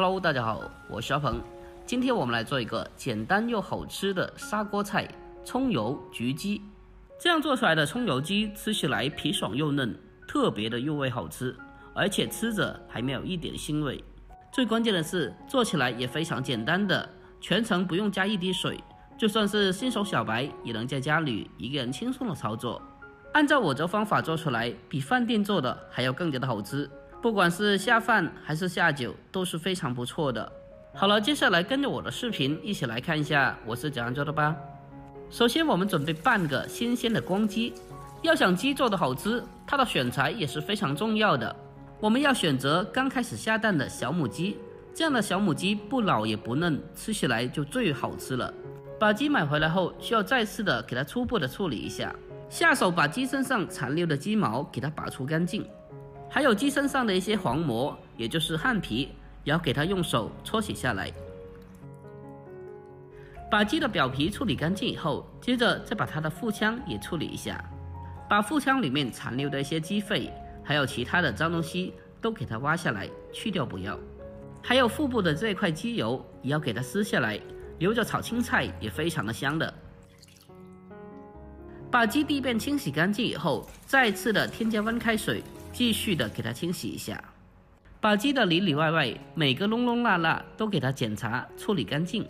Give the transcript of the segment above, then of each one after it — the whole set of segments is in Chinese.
Hello， 大家好，我是小鹏。今天我们来做一个简单又好吃的砂锅菜——葱油焗鸡。这样做出来的葱油鸡吃起来皮爽又嫩，特别的入味好吃，而且吃着还没有一点腥味。最关键的是，做起来也非常简单的，全程不用加一滴水，就算是新手小白也能在家里一个人轻松的操作。按照我这方法做出来，比饭店做的还要更加的好吃。不管是下饭还是下酒都是非常不错的。好了，接下来跟着我的视频一起来看一下我是怎样做的吧。首先我们准备半个新鲜的光鸡。要想鸡做的好吃，它的选材也是非常重要的。我们要选择刚开始下蛋的小母鸡，这样的小母鸡不老也不嫩，吃起来就最好吃了。把鸡买回来后，需要再次的给它初步的处理一下，下手把鸡身上残留的鸡毛给它拔除干净。还有鸡身上的一些黄膜，也就是汗皮，也要给它用手搓洗下来。把鸡的表皮处理干净以后，接着再把它的腹腔也处理一下，把腹腔里面残留的一些鸡肺，还有其他的脏东西都给它挖下来，去掉不要。还有腹部的这一块鸡油也要给它撕下来，留着炒青菜也非常的香的。把鸡地便清洗干净以后，再次的添加温开水，继续的给它清洗一下。把鸡的里里外外每个窿窿罅罅都给它检查处理干净。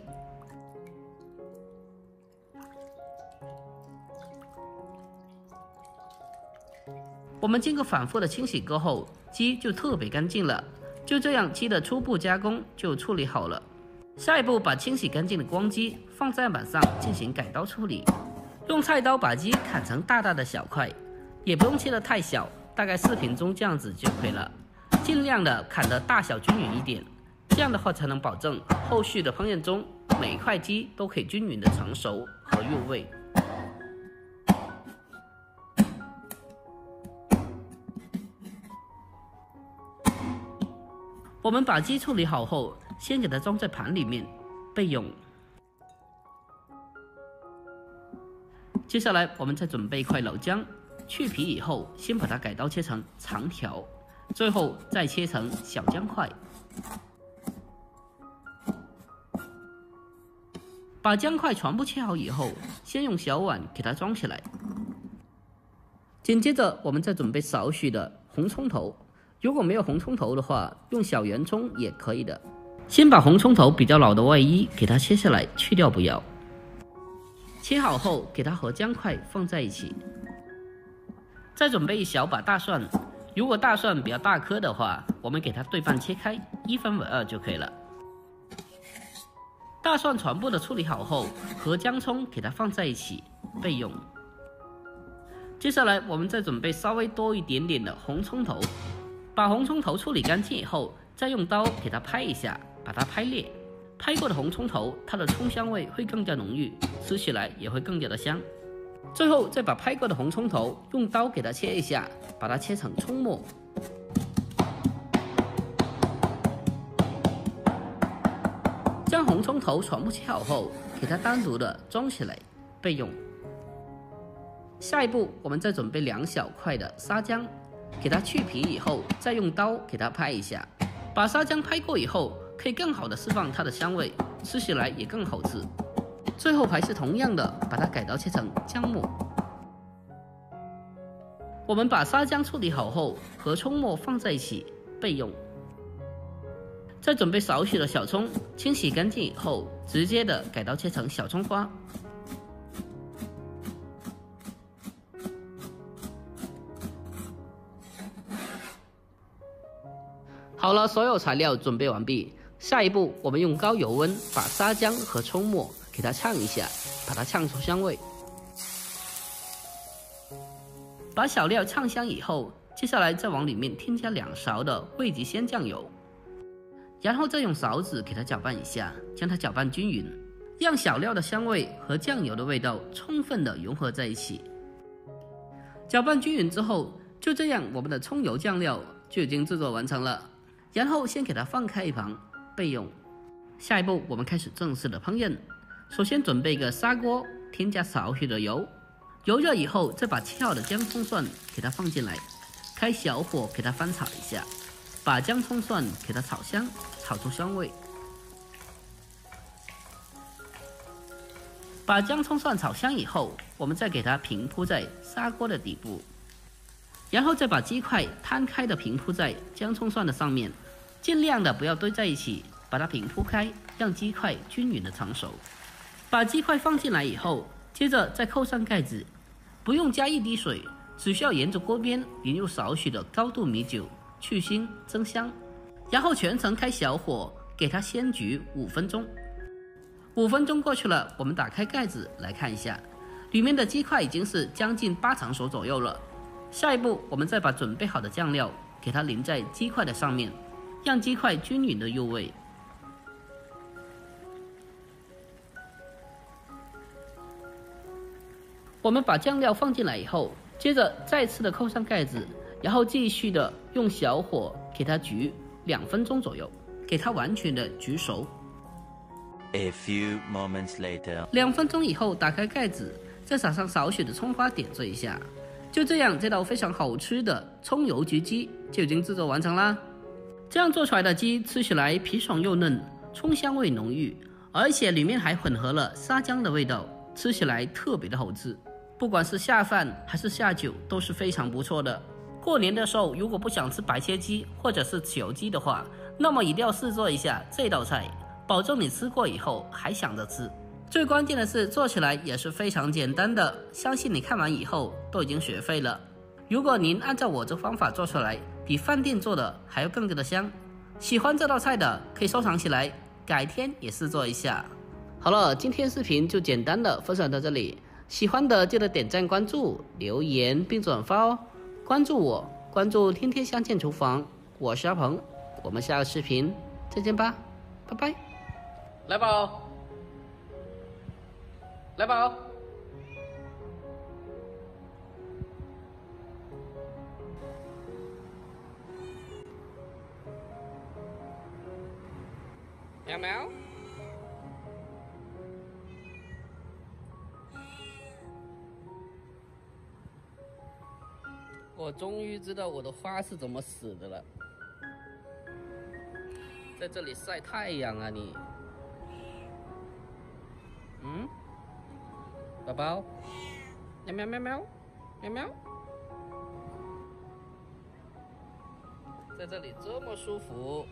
我们经过反复的清洗过后，鸡就特别干净了。就这样，鸡的初步加工就处理好了。下一步，把清洗干净的光鸡放在案板上进行改刀处理。用菜刀把鸡砍成大大的小块，也不用切得太小，大概4平中这样子就可以了。尽量的砍得大小均匀一点，这样的话才能保证后续的烹饪中每一块鸡都可以均匀的成熟和入味。我们把鸡处理好后，先给它装在盘里面备用。接下来我们再准备一块老姜，去皮以后先把它改刀切成长条，最后再切成小姜块。把姜块全部切好以后，先用小碗给它装起来。紧接着我们再准备少许的红葱头，如果没有红葱头的话，用小圆葱也可以的。先把红葱头比较老的外衣给它切下来，去掉不要。切好后，给它和姜块放在一起。再准备一小把大蒜，如果大蒜比较大颗的话，我们给它对半切开，1分为2就可以了。大蒜全部的处理好后，和姜葱给它放在一起备用。接下来我们再准备稍微多一点点的红葱头，把红葱头处理干净以后，再用刀给它拍一下，把它拍裂。拍过的红葱头，它的葱香味会更加浓郁，吃起来也会更加的香。最后再把拍过的红葱头用刀给它切一下，把它切成葱末。将红葱头全部切好后，给它单独的装起来备用。下一步我们再准备2小块的沙姜，给它去皮以后，再用刀给它拍一下。把沙姜拍过以后，可以更好的释放它的香味，吃起来也更好吃。最后还是同样的，把它改刀切成姜末。我们把沙姜处理好后，和葱末放在一起备用。再准备少许的小葱，清洗干净以后，直接的改刀切成小葱花。好了，所有材料准备完毕。下一步，我们用高油温把沙姜和葱末给它炝一下，把它炝出香味。把小料炝香以后，接下来再往里面添加2勺的味极鲜酱油，然后再用勺子给它搅拌一下，将它搅拌均匀，让小料的香味和酱油的味道充分的融合在一起。搅拌均匀之后，就这样，我们的葱油酱料就已经制作完成了。然后先给它放开一旁备用。下一步我们开始正式的烹饪。首先准备一个砂锅，添加少许的油，油热以后再把切好的姜葱蒜给它放进来，开小火给它翻炒一下。把姜葱蒜给它炒香，炒出香味。把姜葱蒜炒香以后，我们再给它平铺在砂锅的底部，然后再把鸡块摊开的平铺在姜葱蒜的上面，尽量的不要堆在一起，把它平铺开，让鸡块均匀的成熟。把鸡块放进来以后，接着再扣上盖子，不用加一滴水，只需要沿着锅边淋入少许的高度米酒，去腥增香，然后全程开小火给它鲜焗5分钟。5分钟过去了，我们打开盖子来看一下，里面的鸡块已经是将近8成熟左右了。下一步，我们再把准备好的酱料给它淋在鸡块的上面，让鸡块均匀的入味。我们把酱料放进来以后，接着再次的扣上盖子，然后继续的用小火给它焗2分钟左右，给它完全的焗熟。A few moments later， 2分钟以后，打开盖子，再撒上少许的葱花点缀一下。就这样，这道非常好吃的葱油焗鸡就已经制作完成啦。这样做出来的鸡吃起来皮爽又嫩，葱香味浓郁，而且里面还混合了沙姜的味道，吃起来特别的好吃。不管是下饭还是下酒都是非常不错的。过年的时候，如果不想吃白切鸡或者是酒鸡的话，那么一定要试做一下这道菜。保证你吃过以后还想着吃。最关键的是做起来也是非常简单的，相信你看完以后都已经学会了。如果您按照我这方法做出来，比饭店做的还要更加的香。喜欢这道菜的可以收藏起来，改天也试做一下。好了，今天视频就简单的分享到这里，喜欢的记得点赞、关注、留言并转发哦。关注我，关注天天相见厨房，我是阿鹏，我们下个视频再见吧，拜拜。来宝，来宝，喵喵。我终于知道我的花是怎么死的了，在这里晒太阳啊你。宝宝，喵喵喵喵喵喵，在这里这么舒服。